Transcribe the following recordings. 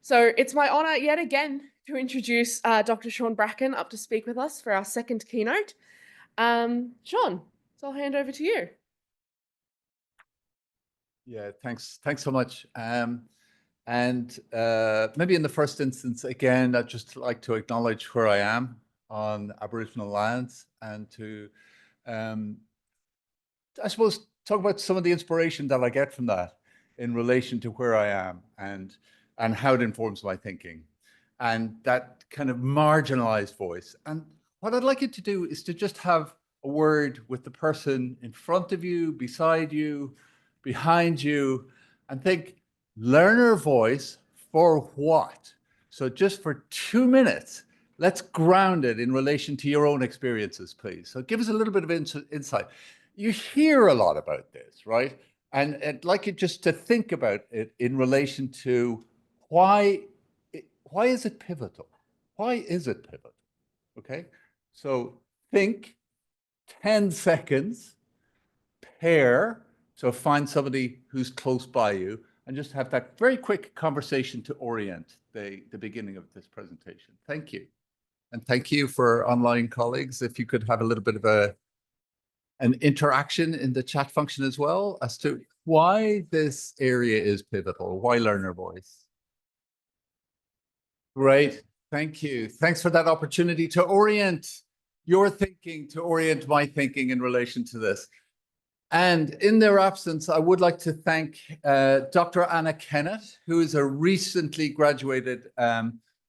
So it's my honor yet again to introduce Dr. Seán Bracken up to speak with us for our second keynote. Seán, so I'll hand over to you. Yeah, thanks so much. Maybe in the first instance, again, I'd just like to acknowledge where I am on Aboriginal lands and to, I suppose, talk about some of the inspiration that I get from that in relation to where I am and how it informs my thinking and that kind of marginalized voice. And what I'd like you to do is to just have a word with the person in front of you, beside you, behind you, and think, learner voice for what? So just for 2 minutes, let's ground it in relation to your own experiences, please. So give us a little bit of insight. You hear a lot about this, right? And I'd like you just to think about it in relation to why is it pivotal? Why is it pivotal? Okay, so think 10 seconds, pair, so find somebody who's close by you and just have that very quick conversation to orient the beginning of this presentation. Thank you. And thank you for online colleagues. If you could have a little bit of an interaction in the chat function as well as to why this area is pivotal, why learner voice. Great, thank you. Thanks for that opportunity to orient your thinking, to orient my thinking in relation to this. And in their absence, I would like to thank Dr. Anna Kennett, who is a recently graduated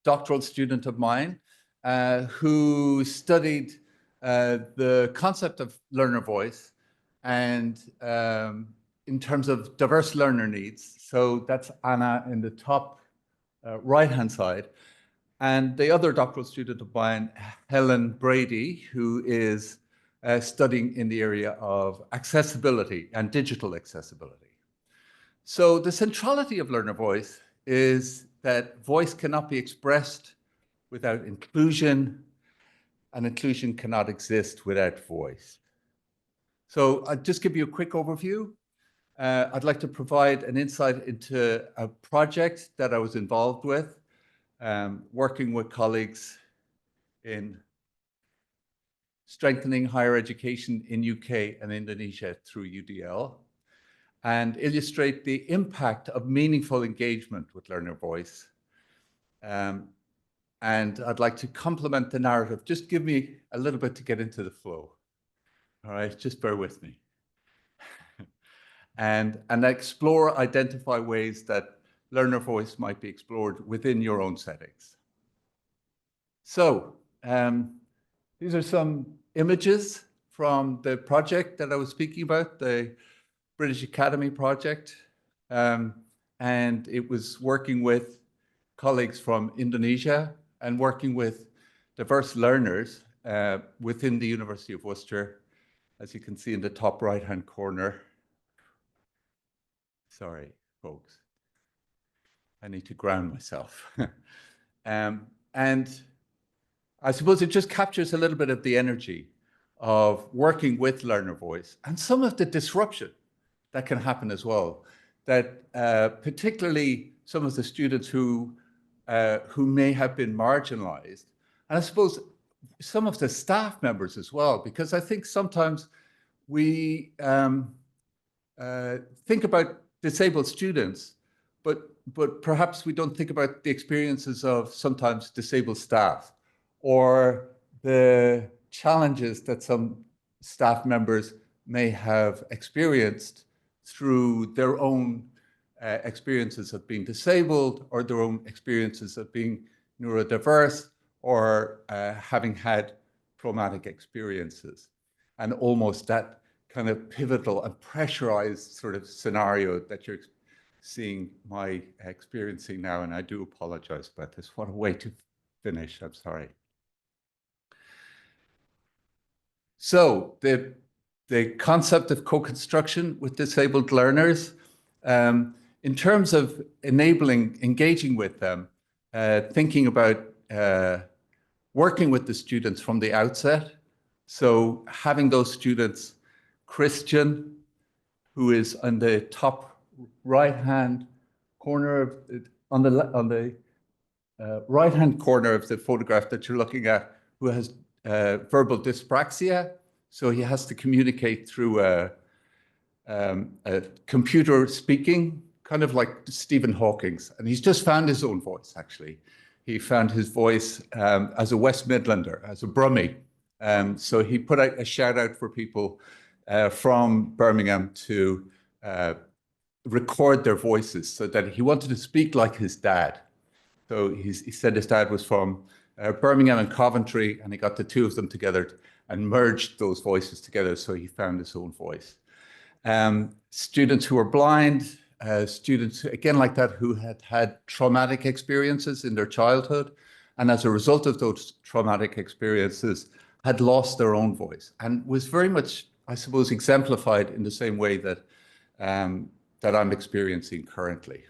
doctoral student of mine, who studied the concept of learner voice and in terms of diverse learner needs. So that's Anna in the top right-hand side. And the other doctoral student of mine, Helen Brady, who is studying in the area of accessibility and digital accessibility. So the centrality of learner voice is that voice cannot be expressed without inclusion, and inclusion cannot exist without voice. So I'll just give you a quick overview. I'd like to provide an insight into a project that I was involved with, working with colleagues in strengthening higher education in UK and Indonesia through UDL, and illustrate the impact of meaningful engagement with learner voice. And I'd like to complement the narrative. Just give me a little bit to get into the flow. All right, just bear with me. and identify ways that learner voice might be explored within your own settings. So these are some images from the project that I was speaking about, the British Academy project. And it was working with colleagues from Indonesia and working with diverse learners within the University of Worcester, as you can see in the top right-hand corner. Sorry, folks. I need to ground myself. And I suppose it just captures a little bit of the energy of working with learner voice and some of the disruption that can happen as well. That particularly some of the students who may have been marginalized, and I suppose some of the staff members as well, because I think sometimes we think about disabled students, but perhaps we don't think about the experiences of sometimes disabled staff or the challenges that some staff members may have experienced through their own experiences of being disabled or their own experiences of being neurodiverse or having had traumatic experiences. And almost that kind of pivotal and pressurized sort of scenario that you're seeing my experiencing now, and I do apologize about this. What a way to finish, I'm sorry. So the concept of co-construction with disabled learners, in terms of engaging with them, thinking about working with the students from the outset. So having those students, Christian, who is on the top right-hand corner of on the right-hand corner of the photograph that you're looking at, who has verbal dyspraxia. So he has to communicate through a computer speaking, kind of like Stephen Hawking's. And he's just found his own voice, actually. He found his voice as a West Midlander, as a Brummie. So he put out a shout out for people from Birmingham to record their voices, so that he wanted to speak like his dad. So he said his dad was from Birmingham and Coventry, and he got the two of them together and merged those voices together, so he found his own voice. Students who are blind, students, again, like that, who had had traumatic experiences in their childhood, and as a result of those traumatic experiences, had lost their own voice, and was very much, I suppose, exemplified in the same way that that I'm experiencing currently.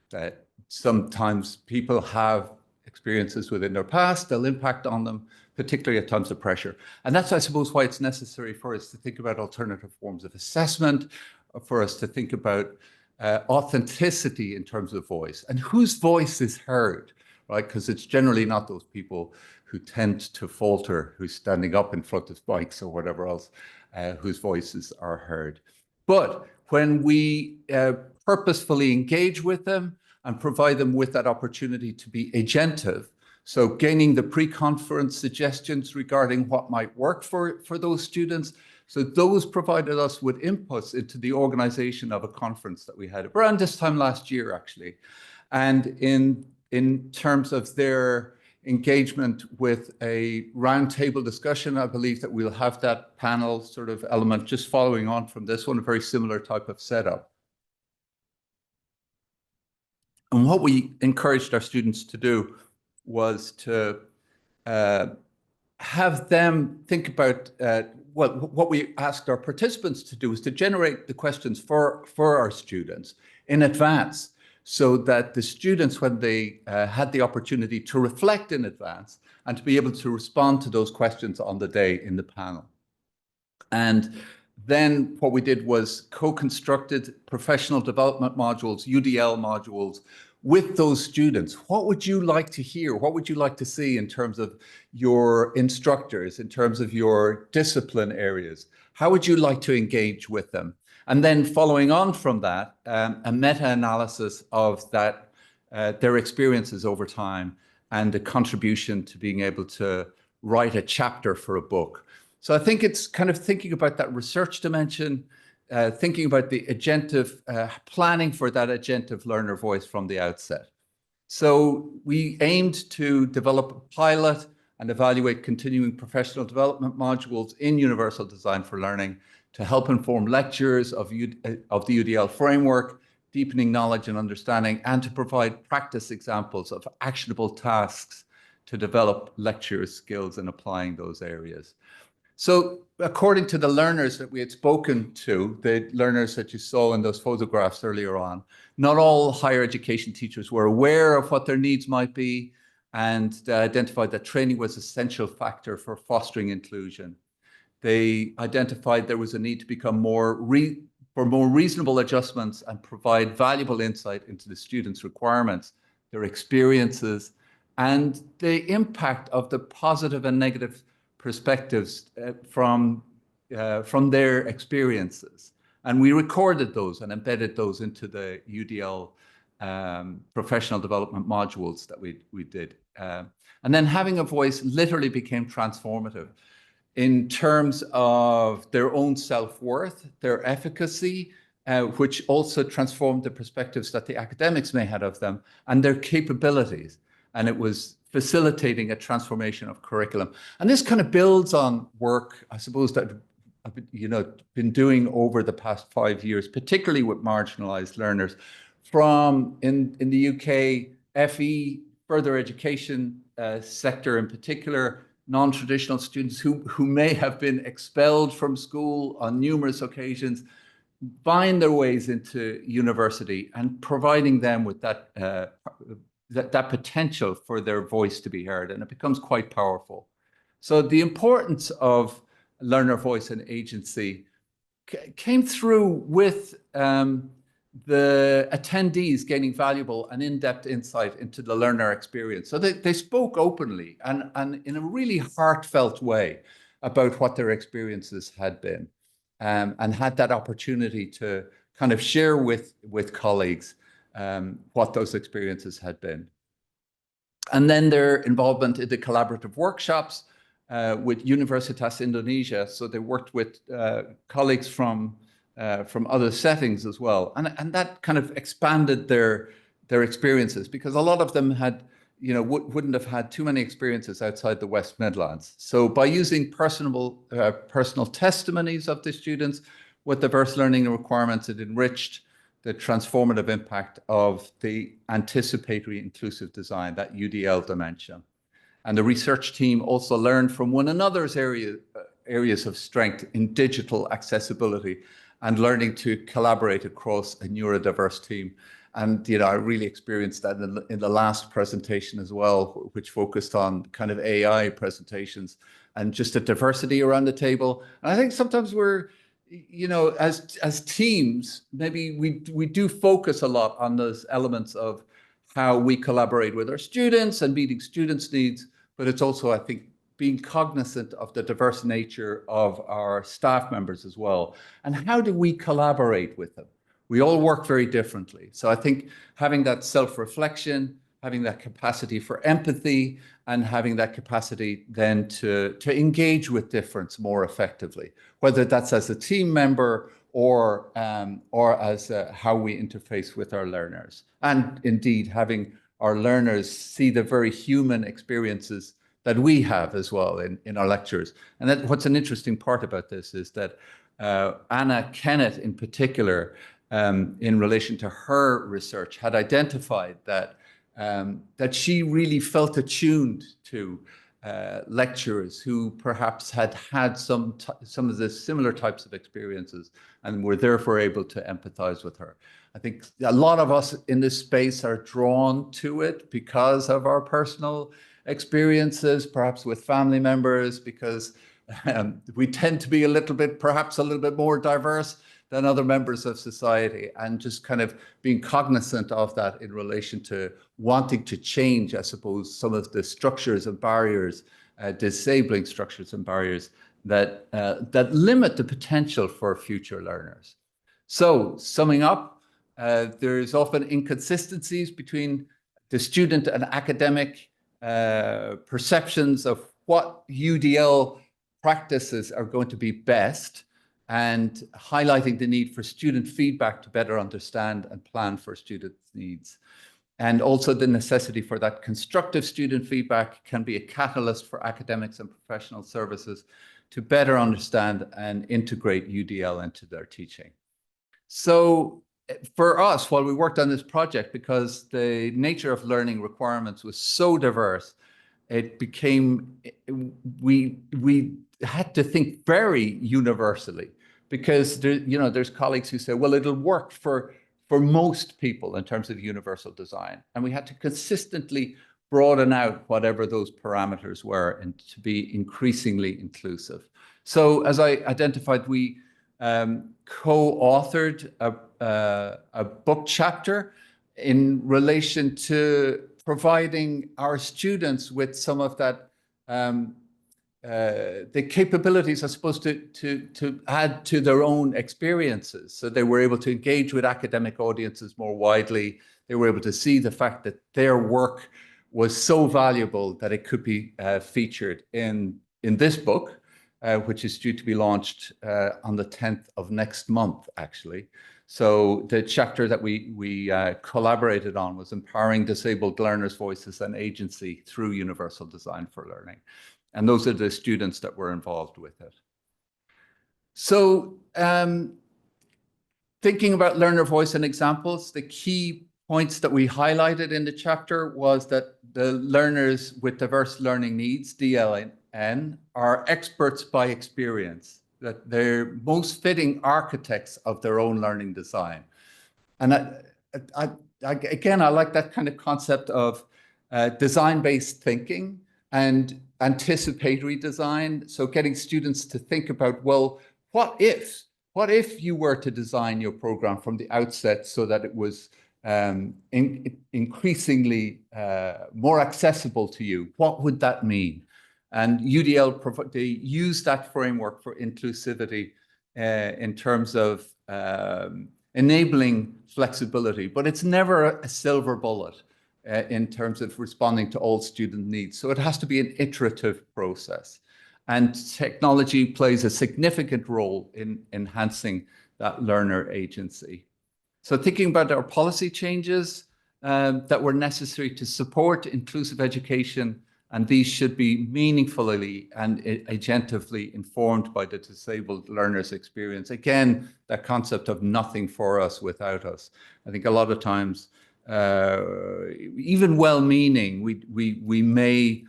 That sometimes people have experiences within their past, they'll impact on them, particularly at times of pressure. And that's, I suppose, why it's necessary for us to think about alternative forms of assessment, for us to think about authenticity in terms of voice, and whose voice is heard, right? Because it's generally not those people who tend to falter, who's standing up in front of mics or whatever else, whose voices are heard. But when we purposefully engage with them and provide them with that opportunity to be agentive, so gaining the pre-conference suggestions regarding what might work for those students, so those provided us with inputs into the organization of a conference that we had around this time last year, actually. And in terms of their engagement with a roundtable discussion, I believe that we'll have that panel sort of element just following on from this one, a very similar type of setup. And what we encouraged our students to do was to have them think about, well, what we asked our participants to do is to generate the questions for our students in advance, so that the students, when they had the opportunity to reflect in advance and to be able to respond to those questions on the day in the panel. And then what we did was co-constructed professional development modules, UDL modules, with those students. What would you like to hear? What would you like to see in terms of your instructors, in terms of your discipline areas? How would you like to engage with them? And then following on from that, a meta-analysis of that, their experiences over time, and a contribution to being able to write a chapter for a book. So I think it's kind of thinking about that research dimension, thinking about the agentive, planning for that agentive learner voice from the outset. So we aimed to develop a pilot and evaluate continuing professional development modules in Universal Design for Learning to help inform lectures of the UDL framework, deepening knowledge and understanding, and to provide practice examples of actionable tasks to develop lecture skills in applying those areas. So according to the learners that we had spoken to, the learners that you saw in those photographs earlier on, not all higher education teachers were aware of what their needs might be, and they identified that training was an essential factor for fostering inclusion. They identified there was a need to become more reasonable adjustments and provide valuable insight into the students' requirements, their experiences, and the impact of the positive and negative perspectives from their experiences. And we recorded those and embedded those into the UDL professional development modules that we did. And then having a voice literally became transformative in terms of their own self-worth, their efficacy, which also transformed the perspectives that the academics may have of them, and their capabilities. And it was facilitating a transformation of curriculum. And this kind of builds on work, I suppose, that I've been doing over the past 5 years, particularly with marginalized learners from in the UK, FE, further education sector in particular, non-traditional students who may have been expelled from school on numerous occasions, find their ways into university and providing them with that that potential for their voice to be heard, and it becomes quite powerful. So the importance of learner voice and agency came through with the attendees gaining valuable and in-depth insight into the learner experience. So they spoke openly and in a really heartfelt way about what their experiences had been, and had that opportunity to kind of share with colleagues what those experiences had been. And then their involvement in the collaborative workshops with Universitas Indonesia. So they worked with colleagues from other settings as well. And that kind of expanded their experiences, because a lot of them had, wouldn't have had too many experiences outside the West Midlands. So by using personal testimonies of the students with diverse learning requirements, it enriched the transformative impact of the anticipatory inclusive design, that UDL dimension. And the research team also learned from one another's areas of strength in digital accessibility and learning to collaborate across a neurodiverse team. And, I really experienced that in the last presentation as well, which focused on kind of AI presentations and just a diversity around the table. And I think sometimes we're, as teams, maybe we do focus a lot on those elements of how we collaborate with our students and meeting students' needs, but it's also, I think, being cognizant of the diverse nature of our staff members as well. And how do we collaborate with them? We all work very differently. So I think having that self-reflection, having that capacity for empathy, and having that capacity then to engage with difference more effectively, whether that's as a team member or as how we interface with our learners. And indeed, having our learners see the very human experiences that we have as well in our lectures. And what's an interesting part about this is that Anna Kennett in particular, in relation to her research, had identified that she really felt attuned to lecturers who perhaps had some of the similar types of experiences and were therefore able to empathize with her. I think a lot of us in this space are drawn to it because of our personal experiences, perhaps with family members, because we tend to be perhaps a little bit more diverse than other members of society, and just kind of being cognizant of that in relation to wanting to change, I suppose, some of the structures and barriers, disabling structures and barriers that limit the potential for future learners. So summing up, there's often inconsistencies between the student and academic perceptions of what UDL practices are going to be best, and highlighting the need for student feedback to better understand and plan for students' needs. And also the necessity for that constructive student feedback can be a catalyst for academics and professional services to better understand and integrate UDL into their teaching. So for us, while we worked on this project, because the nature of learning requirements was so diverse, it became, we had to think very universally, because there's colleagues who say, well, it'll work for most people in terms of universal design. And we had to consistently broaden out whatever those parameters were and to be increasingly inclusive. So as I identified, we co-authored a book chapter in relation to providing our students with some of that, the capabilities, I suppose, to add to their own experiences. So they were able to engage with academic audiences more widely. They were able to see the fact that their work was so valuable that it could be featured in this book, which is due to be launched on the 10th of next month, actually. So the chapter that we collaborated on was Empowering Disabled Learners' Voices and Agency Through Universal Design for Learning. And those are the students that were involved with it. So thinking about learner voice and examples, the key points that we highlighted in the chapter was that the learners with diverse learning needs, DLN, are experts by experience, that they're most fitting architects of their own learning design. And again, I like that kind of concept of design-based thinking and anticipatory design. So getting students to think about, well, what if what if you were to design your program from the outset so that it was increasingly more accessible to you? What would that mean? And UDL, they use that framework for inclusivity in terms of enabling flexibility, but it's never a silver bullet in terms of responding to all student needs. So it has to be an iterative process. And technology plays a significant role in enhancing that learner agency. So thinking about our policy changes that were necessary to support inclusive education, and these should be meaningfully and agentively informed by the disabled learner's experience. Again, that concept of nothing for us without us. I think a lot of times, even well-meaning, we may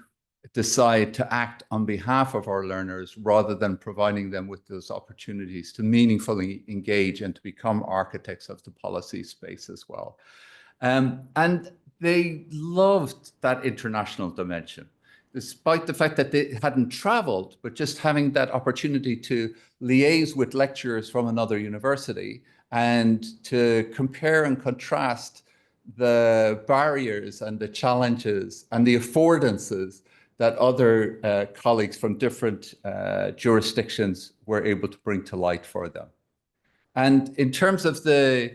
decide to act on behalf of our learners rather than providing them with those opportunities to meaningfully engage and to become architects of the policy space as well. And they loved that international dimension, despite the fact that they hadn't traveled, but just having that opportunity to liaise with lecturers from another university and to compare and contrast the barriers and the challenges and the affordances that other colleagues from different jurisdictions were able to bring to light for them. And in terms of the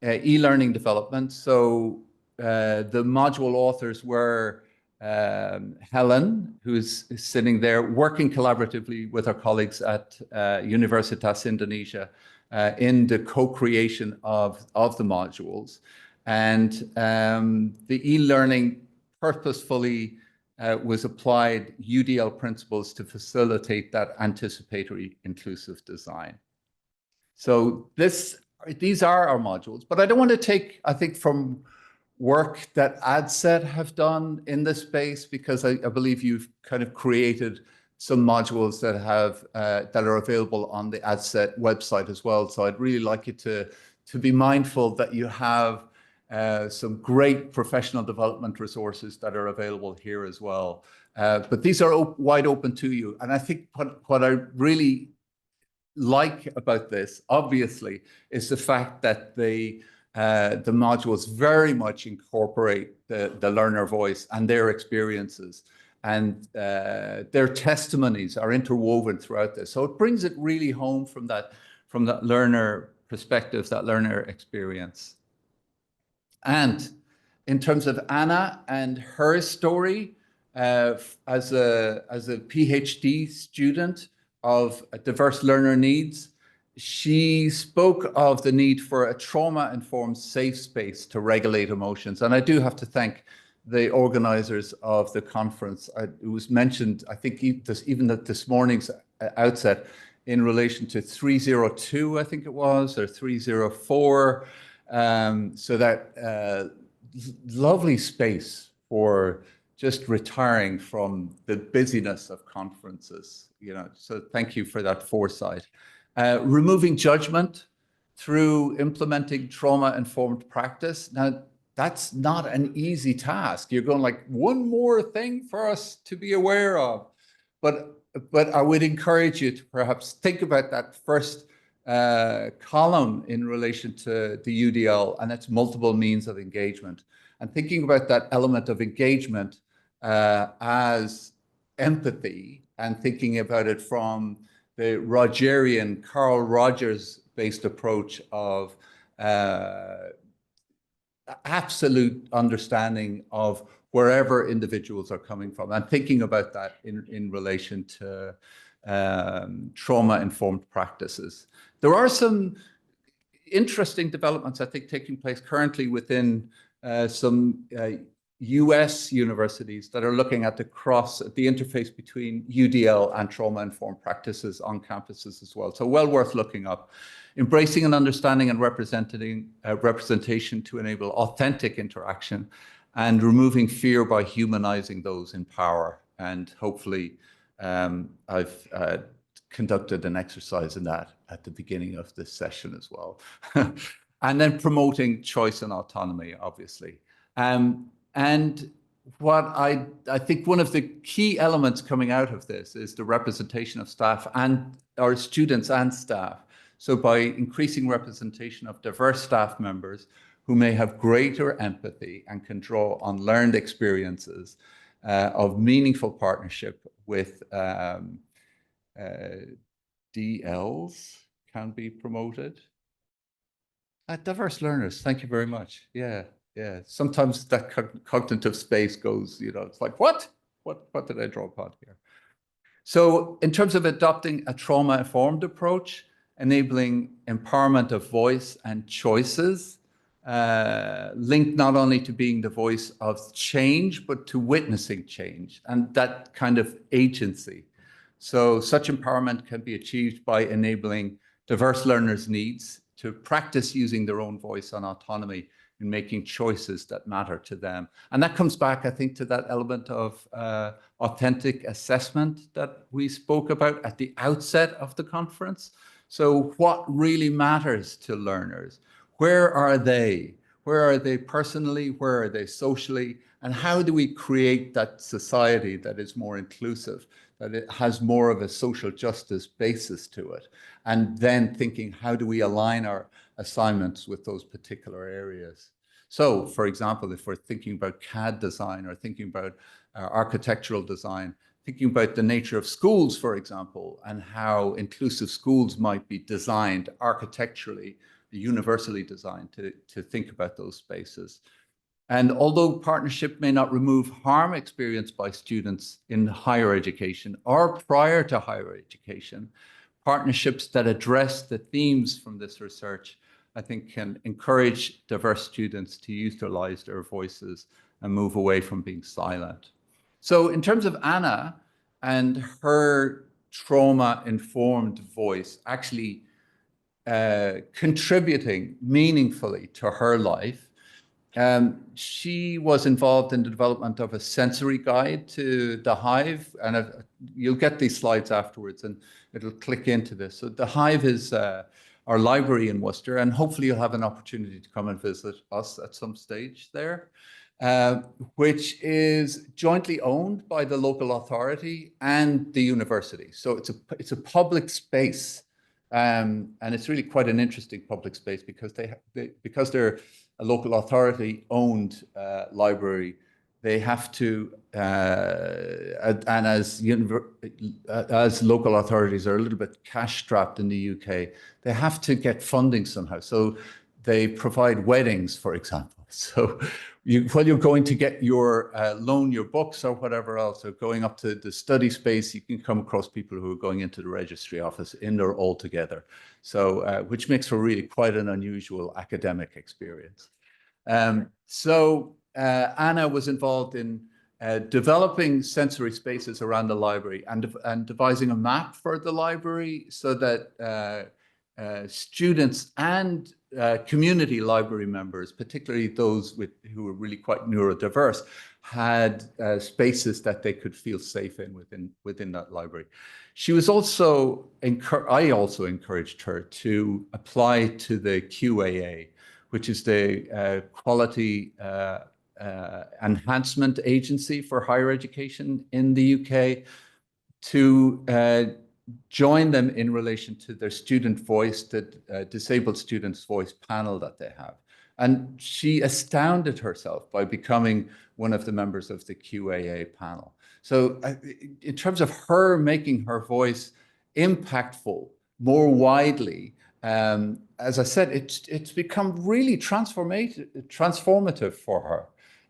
e-learning development, so the module authors were Helen, who's sitting there working collaboratively with our colleagues at Universitas Indonesia in the co-creation of the modules. And the e-learning purposefully was applied UDL principles to facilitate that anticipatory inclusive design. So these are our modules, but I don't want to take, I think, from work that ADCET have done in this space, because I believe you've kind of created some modules that have that are available on the ADCET website as well. So I'd really like you to be mindful that you have some great professional development resources that are available here as well. But these are wide open to you. And I think what I really like about this, obviously, is the fact that the modules very much incorporate the learner voice and their experiences, and their testimonies are interwoven throughout this. So it brings it really home from that learner perspective, that learner experience. And in terms of Anna and her story, as a PhD student of diverse learner needs, she spoke of the need for a trauma-informed safe space to regulate emotions. And I do have to thank the organizers of the conference. It was mentioned, I think, even at this morning's outset, in relation to 302, I think it was, or 304. So that lovely space for just retiring from the busyness of conferences, so thank you for that foresight. Removing judgment through implementing trauma-informed practice. Now, that's not an easy task. You're going like, one more thing for us to be aware of. But I would encourage you to perhaps think about that first column in relation to the UDL and its multiple means of engagement, and thinking about that element of engagement as empathy, and thinking about it from the Rogerian, Carl Rogers-based approach of absolute understanding of wherever individuals are coming from, and thinking about that in relation to trauma-informed practices. There are some interesting developments, I think, taking place currently within some US universities that are looking at the interface between UDL and trauma-informed practices on campuses as well. So well worth looking up. Embracing and understanding and representation to enable authentic interaction, and removing fear by humanizing those in power. And hopefully I've conducted an exercise in that at the beginning of this session as well. And then promoting choice and autonomy, obviously. And what I think one of the key elements coming out of this is the representation of staff and our students and staff. So by increasing representation of diverse staff members who may have greater empathy and can draw on learned experiences of meaningful partnership with DLs can be promoted. Diverse learners, thank you very much. Yeah. Sometimes that cognitive space goes, it's like, what did I draw upon here? So in terms of adopting a trauma-informed approach, enabling empowerment of voice and choices, linked not only to being the voice of change, but to witnessing change and that kind of agency. So such empowerment can be achieved by enabling diverse learners' needs to practice using their own voice and autonomy in making choices that matter to them. And that comes back, I think, to that element of authentic assessment that we spoke about at the outset of the conference. So what really matters to learners? Where are they? Where are they personally? Where are they socially? And how do we create that society that is more inclusive, that it has more of a social justice basis to it? And then thinking, how do we align our assignments with those particular areas? So, for example, if we're thinking about CAD design or thinking about architectural design, thinking about the nature of schools, for example, and how inclusive schools might be designed architecturally, universally designed to think about those spaces. And although partnership may not remove harm experienced by students in higher education or prior to higher education, partnerships that address the themes from this research, I think, can encourage diverse students to utilize their voices and move away from being silent. So in terms of Anna and her trauma-informed voice actually contributing meaningfully to her life, she was involved in the development of a sensory guide to the Hive, and you'll get these slides afterwards and it'll click into this. So the Hive is our library in Worcester, and hopefully you'll have an opportunity to come and visit us at some stage there, which is jointly owned by the local authority and the university. So it's a public space, and it's really quite an interesting public space because because they're a local authority owned library, they have to, and as local authorities are a little bit cash strapped in the UK, they have to get funding somehow. So they provide weddings, for example. So when you're going to get your loan, your books or whatever else, or going up to the study space, you can come across people who are going into the registry office in there all together. So which makes for really quite an unusual academic experience. Anna was involved in developing sensory spaces around the library and devising a map for the library so that students and community library members, particularly those who were really quite neurodiverse, had spaces that they could feel safe in within that library. She was also, I also encouraged her to apply to the QAA, which is the Quality Enhancement Agency for Higher Education in the UK, to join them in relation to their student voice, the disabled students' voice panel that they have. And she astounded herself by becoming one of the members of the QAA panel. So in terms of her making her voice impactful more widely, as I said, it's become really transformative for her.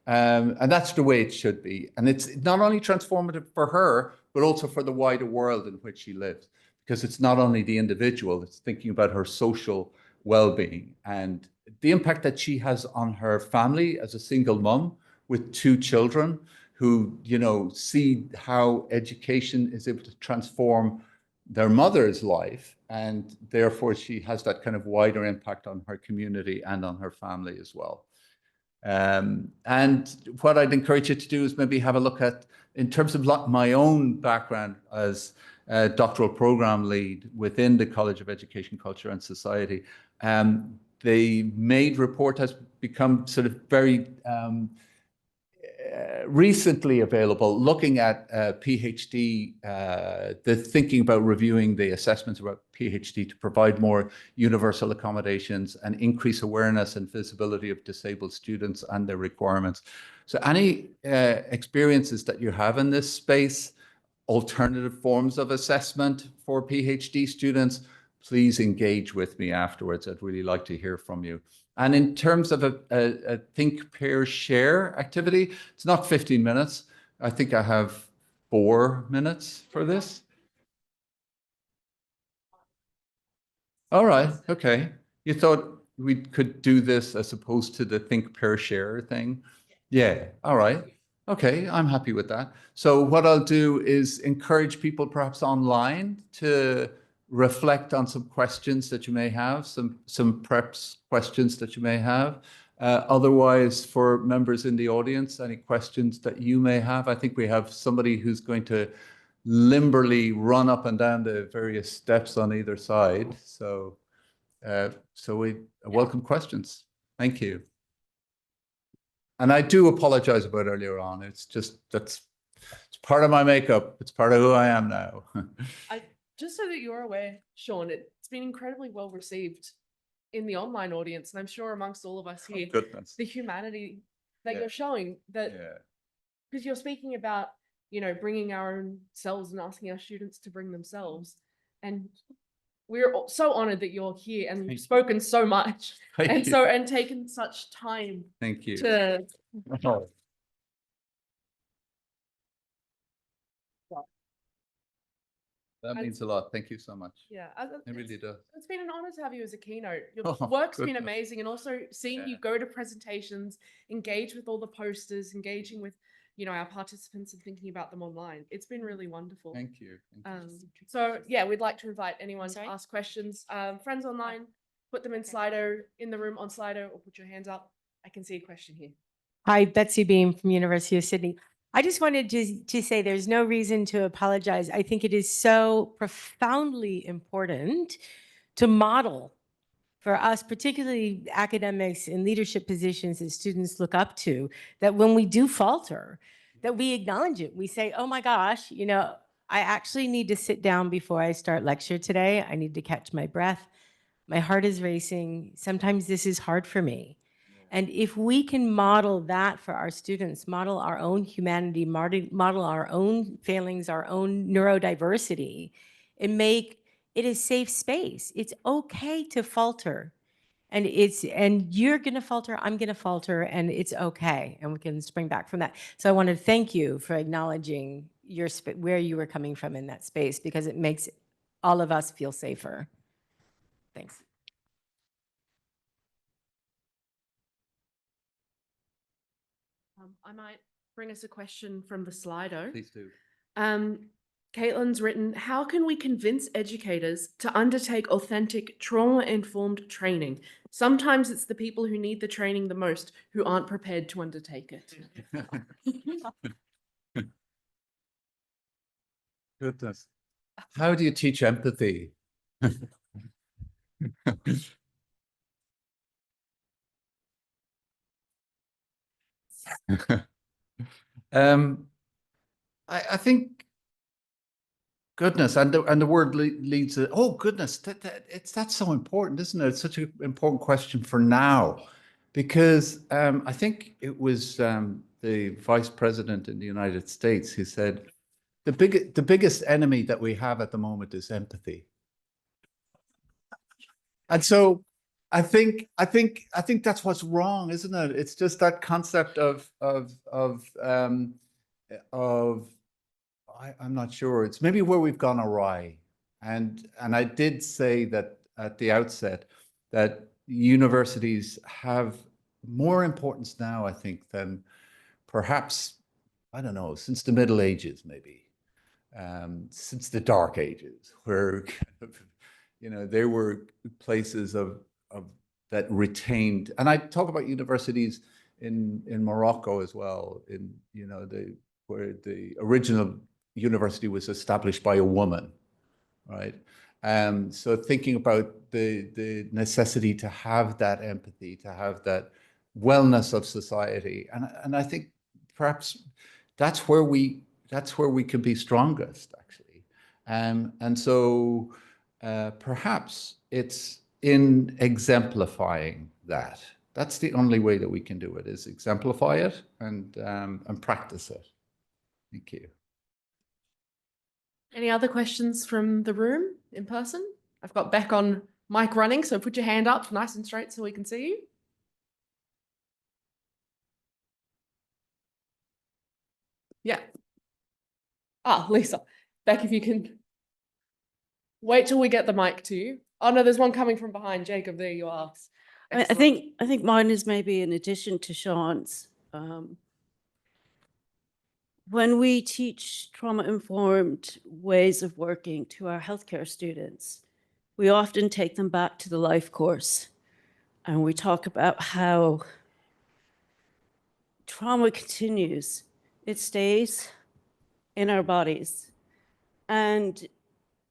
And that's the way it should be. And it's not only transformative for her, but also for the wider world in which she lives, because it's not only the individual, it's thinking about her social well-being and the impact that she has on her family as a single mom with 2 children who, see how education is able to transform their mother's life. And therefore, she has that kind of wider impact on her community and on her family as well. And what I'd encourage you to do is maybe have a look at, in terms of my own background as a doctoral program lead within the College of Education, Culture and Society, the MADE report has become sort of very recently available, looking at PhD, the thinking about reviewing the assessments about PhD to provide more universal accommodations and increase awareness and visibility of disabled students and their requirements. So any experiences that you have in this space, alternative forms of assessment for PhD students, please engage with me afterwards. I'd really like to hear from you. And in terms of a think, pair, share activity, it's not 15 minutes. I think I have 4 minutes for this. All right. Okay. You thought we could do this as opposed to the think, pair, share thing? Yeah. All right. Okay. I'm happy with that. So what I'll do is encourage people perhaps online to reflect on some questions that you may have, some preps questions that you may have. Otherwise, for members in the audience, any questions that you may have, I think we have somebody who's going to limberly run up and down the various steps on either side. So, we welcome questions. Thank you. And I do apologize about earlier on. It's just, it's part of my makeup. It's part of who I am now. Just so that you're aware, Seán, it's been incredibly well received in the online audience, and I'm sure amongst all of us here, the humanity that you're showing, that because you're speaking about, you know, bringing our own selves and asking our students to bring themselves, and we're so honored that you're here and you've spoken so much and taken such time. Thank you. To That means a lot. Thank you so much. Yeah, it really does. It's been an honor to have you as a keynote. Your work's been amazing, and also seeing you go to presentations, engage with all the posters, engaging with, you know, our participants and thinking about them online. It's been really wonderful. Thank you. So yeah, we'd like to invite anyone to ask questions. Friends online, put them in Slido, in the room on Slido, or put your hands up. I can see a question here. Hi, Betsy Beam from University of Sydney. I just wanted to say there's no reason to apologize. I think it is so profoundly important to model for us, particularly academics in leadership positions that students look up to, that when we do falter, that we acknowledge it. We say, oh my gosh, you know, I actually need to sit down before I start lecture today. I need to catch my breath. My heart is racing. Sometimes this is hard for me. And if we can model that for our students, model our own humanity, model our own failings, our own neurodiversity, and make it a safe space. It's okay to falter. And you're going to falter, I'm going to falter, and it's okay. And we can spring back from that. So I want to thank you for acknowledging where you were coming from in that space, because it makes all of us feel safer. Thanks. I might bring us a question from the Slido. Please do. Caitlin's written, how can we convince educators to undertake authentic trauma-informed training? Sometimes it's the people who need the training the most who aren't prepared to undertake it. Goodness. How do you teach empathy? I think, goodness, and the word leads to, oh goodness, that's so important, isn't it? It's such an important question for now, because I think it was the Vice President in the United States who said the biggest enemy that we have at the moment is empathy. And so I think that's what's wrong, isn't it? It's just that concept of I'm not sure. It's maybe where we've gone awry. And I did say that at the outset that universities have more importance now, I think, than perhaps, I don't know, since the Middle Ages, maybe, since the Dark Ages, where you know, there were places of that retained, and I talk about universities in Morocco as well, in, you know, where the original university was established by a woman, right? So thinking about the necessity to have that empathy, to have that wellness of society, and I think perhaps that's where we can be strongest, actually. And so perhaps it's in exemplifying that. That's the only way that we can do it, is exemplify it and practice it. Thank you. Any other questions from the room in person? I've got Beck on mic running, so put your hand up nice and straight so we can see you. Yeah. Ah, Lisa. Beck, if you can wait till we get the mic to you. Oh no, there's one coming from behind. Jacob, there you are. I think mine is maybe in addition to Seán's. When we teach trauma-informed ways of working to our healthcare students, we often take them back to the life course, and we talk about how trauma continues. It stays in our bodies. And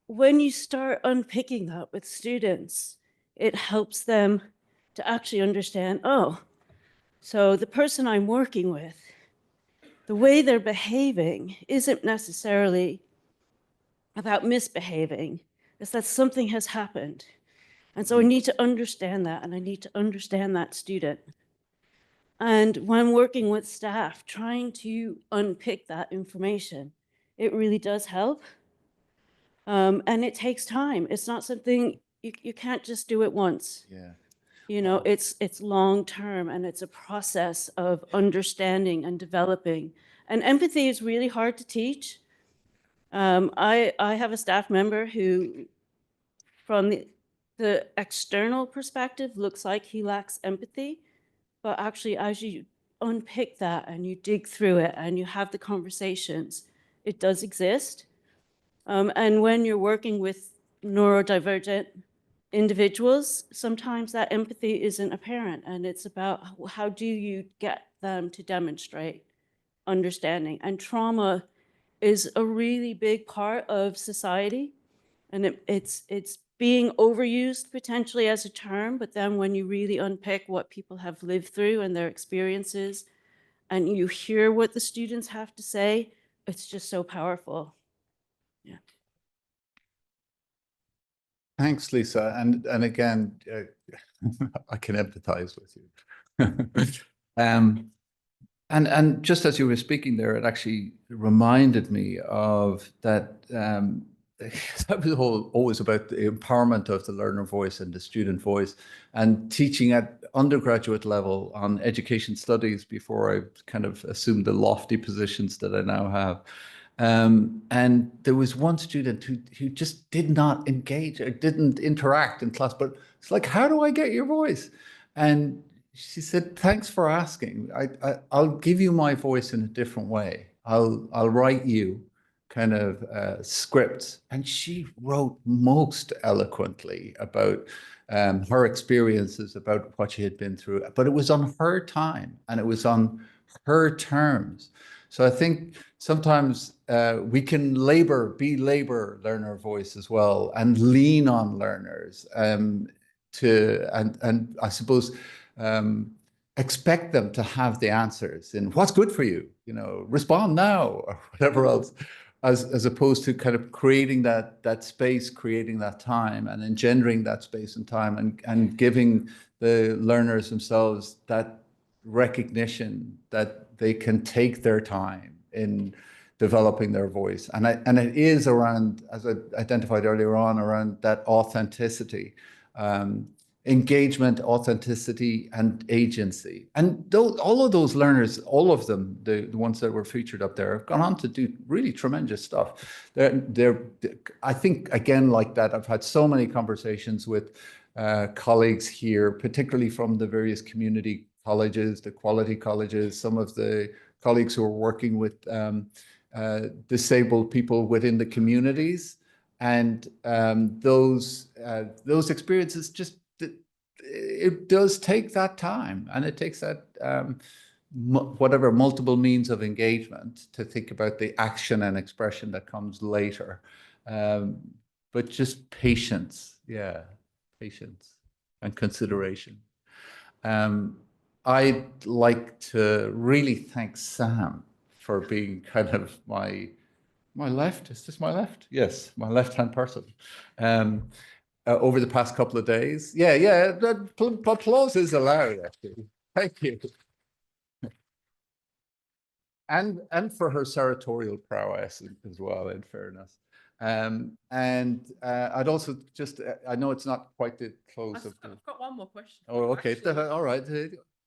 when you start unpicking that with students, it helps them to actually understand, oh, so the person I'm working with, the way they're behaving isn't necessarily about misbehaving. It's that something has happened. And so I need to understand that, and I need to understand that student. And when working with staff, trying to unpick that information, it really does help. And it takes time. It's not something, you can't just do it once. Yeah. You know, it's long term, and it's a process of understanding and developing. And empathy is really hard to teach. I have a staff member who, from the external perspective, looks like he lacks empathy. But actually, as you unpick that and you dig through it and you have the conversations, it does exist. And when you're working with neurodivergent individuals, sometimes that empathy isn't apparent, and it's about how do you get them to demonstrate understanding. And trauma is a really big part of society, and it's being overused potentially as a term, but then when you really unpick what people have lived through and their experiences, and you hear what the students have to say, it's just so powerful. Yeah. Thanks, Lisa. And again, I can empathize with you. And just as you were speaking there, it actually reminded me of that. That was always about the empowerment of the learner voice and the student voice, and teaching at undergraduate level on education studies before I kind of assumed the lofty positions that I now have. And there was one student who just did not engage or didn't interact in class, but it's like, how do I get your voice? And she said, thanks for asking. I'll give you my voice in a different way. I'll write you kind of scripts. And she wrote most eloquently about her experiences, about what she had been through, but it was on her time and it was on her terms. So I think sometimes we can be learner voice as well, and lean on learners and I suppose expect them to have the answers in what's good for you, respond now or whatever else, as opposed to kind of creating that space, creating that time, and engendering that space and time, and giving the learners themselves that recognition that they can take their time in developing their voice. And it is around, as I identified earlier on, around that authenticity, engagement, authenticity, and agency. And all of those learners, all of them, the ones that were featured up there, have gone on to do really tremendous stuff. I think, again, like that, I've had so many conversations with colleagues here, particularly from the various community colleges, the quality colleges, some of the colleagues who are working with disabled people within the communities. And those experiences just, it does take that time, and it takes that whatever multiple means of engagement to think about the action and expression that comes later. But just patience, patience and consideration. I'd like to really thank Sam for being kind of my left. Is this my left? Yes, my left-hand person. Over the past couple of days. Yeah, applause is allowed, actually. Thank you. And for her sartorial prowess as well, in fairness. I'd also just, I know it's not quite the close of the... I've got one more question. Oh, okay. Actually. All right.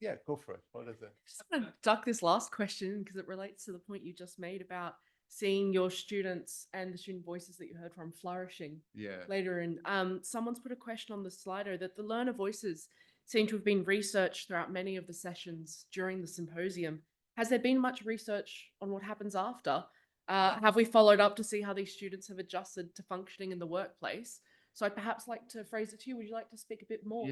Yeah, go for it. What is it? Just going to duck this last question because it relates to the point you just made about seeing your students and the student voices that you heard from flourishing later. And someone's put a question on the Slido that the learner voices seem to have been researched throughout many of the sessions during the symposium. Has there been much research on what happens after? Have we followed up to see how these students have adjusted to functioning in the workplace? So I'd perhaps like to phrase it to you. Would you like to speak a bit more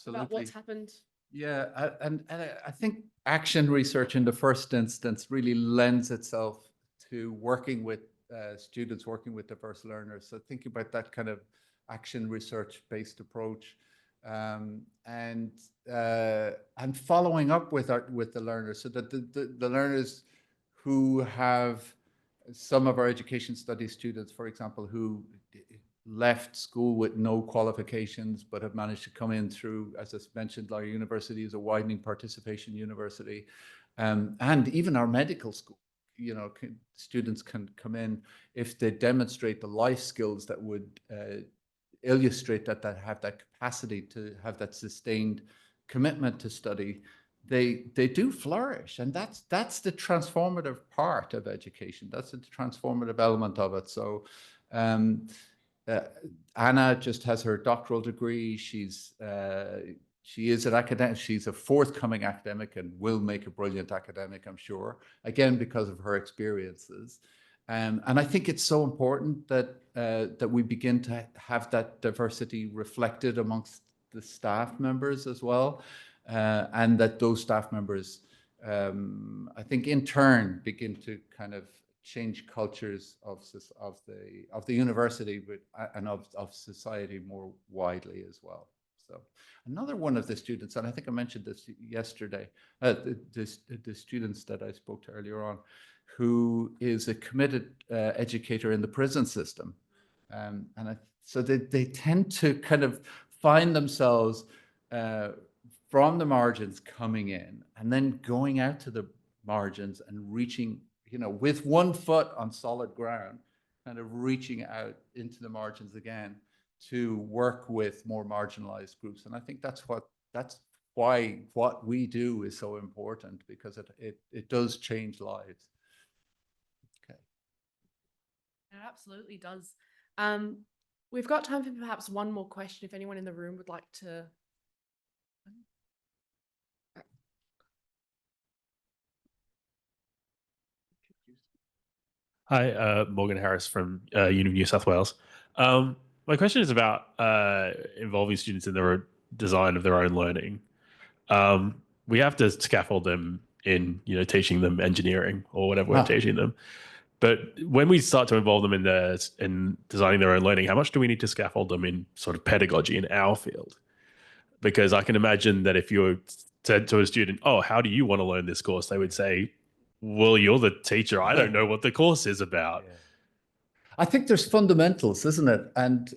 about what's happened? Yeah, and I think action research in the first instance really lends itself to working with students, working with diverse learners. So thinking about that kind of action research-based approach, and following up with the learners, so that the learners who have some of our education studies students, for example, who left school with no qualifications, but have managed to come in through, as I mentioned, our university is a widening participation university, and even our medical school, students can come in if they demonstrate the life skills that would illustrate that have that capacity to have that sustained commitment to study. They do flourish, and that's the transformative part of education. That's the transformative element of it. So Anna just has her doctoral degree. She is an academic. She's a forthcoming academic and will make a brilliant academic, I'm sure, again, because of her experiences. And I think it's so important that we begin to have that diversity reflected amongst the staff members as well, and that those staff members, I think, in turn, begin to kind of change cultures of the university, and of society more widely as well. So another one of the students, and I think I mentioned this yesterday, the students that I spoke to earlier on, who is a committed educator in the prison system, so they tend to kind of find themselves from the margins coming in, and then going out to the margins and reaching, with one foot on solid ground, kind of reaching out into the margins again to work with more marginalized groups. And I think that's why what we do is so important, because it does change lives. Okay. It absolutely does. We've got time for perhaps one more question if anyone in the room would like to. Hi, Morgan Harris from Uni of New South Wales. My question is about involving students in their design of their own learning. We have to scaffold them in, teaching them engineering or whatever we're teaching them. But when we start to involve them in designing their own learning, how much do we need to scaffold them in sort of pedagogy in our field? Because I can imagine that if you said to a student, "Oh, how do you want to learn this course?" they would say, "Well, you're the teacher. I don't know what the course is about." Yeah. I think there's fundamentals, isn't it? And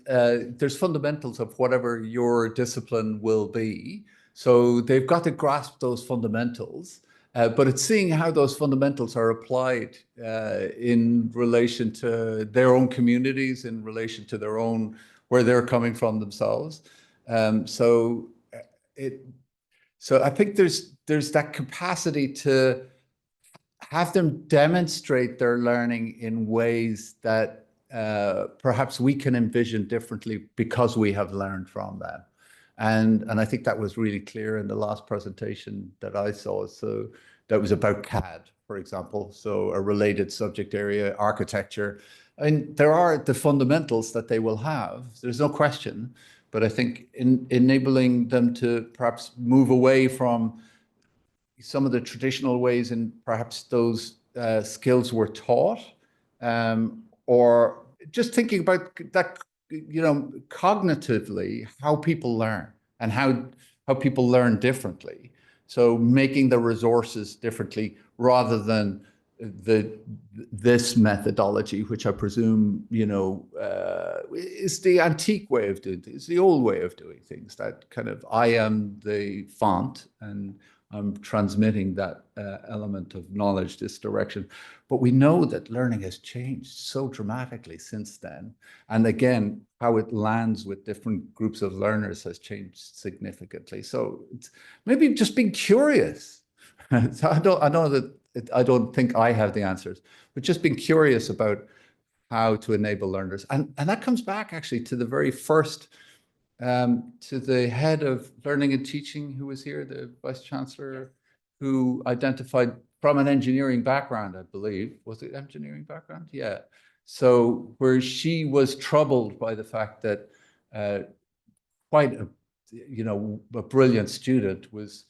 there's fundamentals of whatever your discipline will be. So they've got to grasp those fundamentals, but it's seeing how those fundamentals are applied in relation to their own communities, in relation to their own, where they're coming from themselves. So I think there's that capacity to have them demonstrate their learning in ways that perhaps we can envision differently because we have learned from them. And I think that was really clear in the last presentation that I saw. So that was about CAD, for example. So a related subject area, architecture. I mean, there are the fundamentals that they will have. There's no question. But I think enabling them to perhaps move away from some of the traditional ways in perhaps those skills were taught, or just thinking about that, cognitively, how people learn and how people learn differently. So making the resources differently rather than this methodology, which I presume, you know, is the antique way of doing things, the old way of doing things, that kind of I am the font and I'm transmitting that element of knowledge this direction. But we know that learning has changed so dramatically since then. And again, how it lands with different groups of learners has changed significantly. So it's maybe just being curious. So I know that I don't think I have the answers, but just being curious about how to enable learners. And that comes back actually to the very first, to the head of learning and teaching who was here, the vice chancellor, who identified from an engineering background, I believe. Was it engineering background? Yeah. So where she was troubled by the fact that quite a, you know, a brilliant student was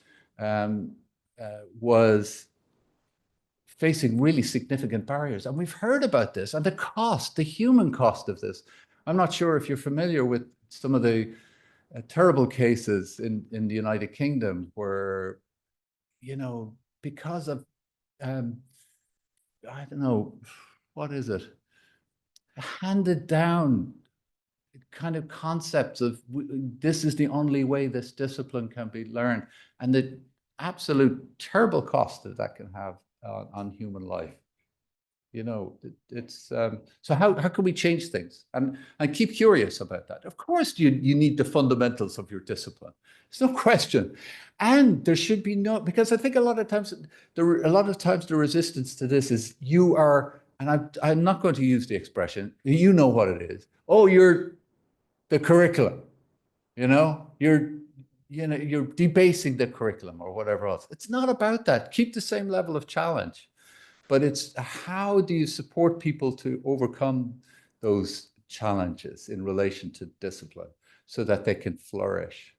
facing really significant barriers. And we've heard about this and the cost, the human cost of this. I'm not sure if you're familiar with some of the terrible cases in the United Kingdom where, you know, because of, I don't know, what is it? Handed down kind of concepts of this is the only way this discipline can be learned, and the absolute terrible cost that that can have on human life. You know, it's so how can we change things? And keep curious about that. Of course, you need the fundamentals of your discipline. There's no question. And there should be no, because I think a lot of times the resistance to this is you are, and I'm not going to use the expression, you know what it is. Oh, you're the curriculum, you know, you're debasing the curriculum or whatever else. It's not about that. Keep the same level of challenge. But it's how do you support people to overcome those challenges in relation to discipline so that they can flourish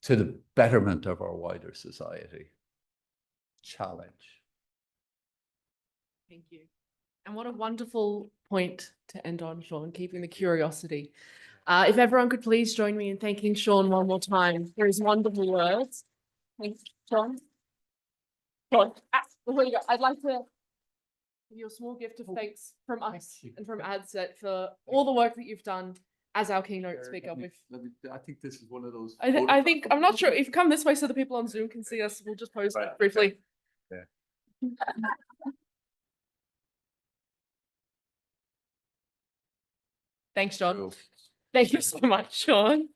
to the betterment of our wider society? Challenge. Thank you. And what a wonderful point to end on, Seán, keeping the curiosity. If everyone could please join me in thanking Seán one more time for his wonderful words. Thanks, Seán. Seán, before you go, I'd like to give you a small gift of thanks from us and from ADCET for all the work that you've done as our keynote speaker. I think this is one of those. I think, I'm not sure, if you come this way so the people on Zoom can see us, we'll just pose briefly. Yeah. Thanks, John. Cool. Thank you so much, Seán.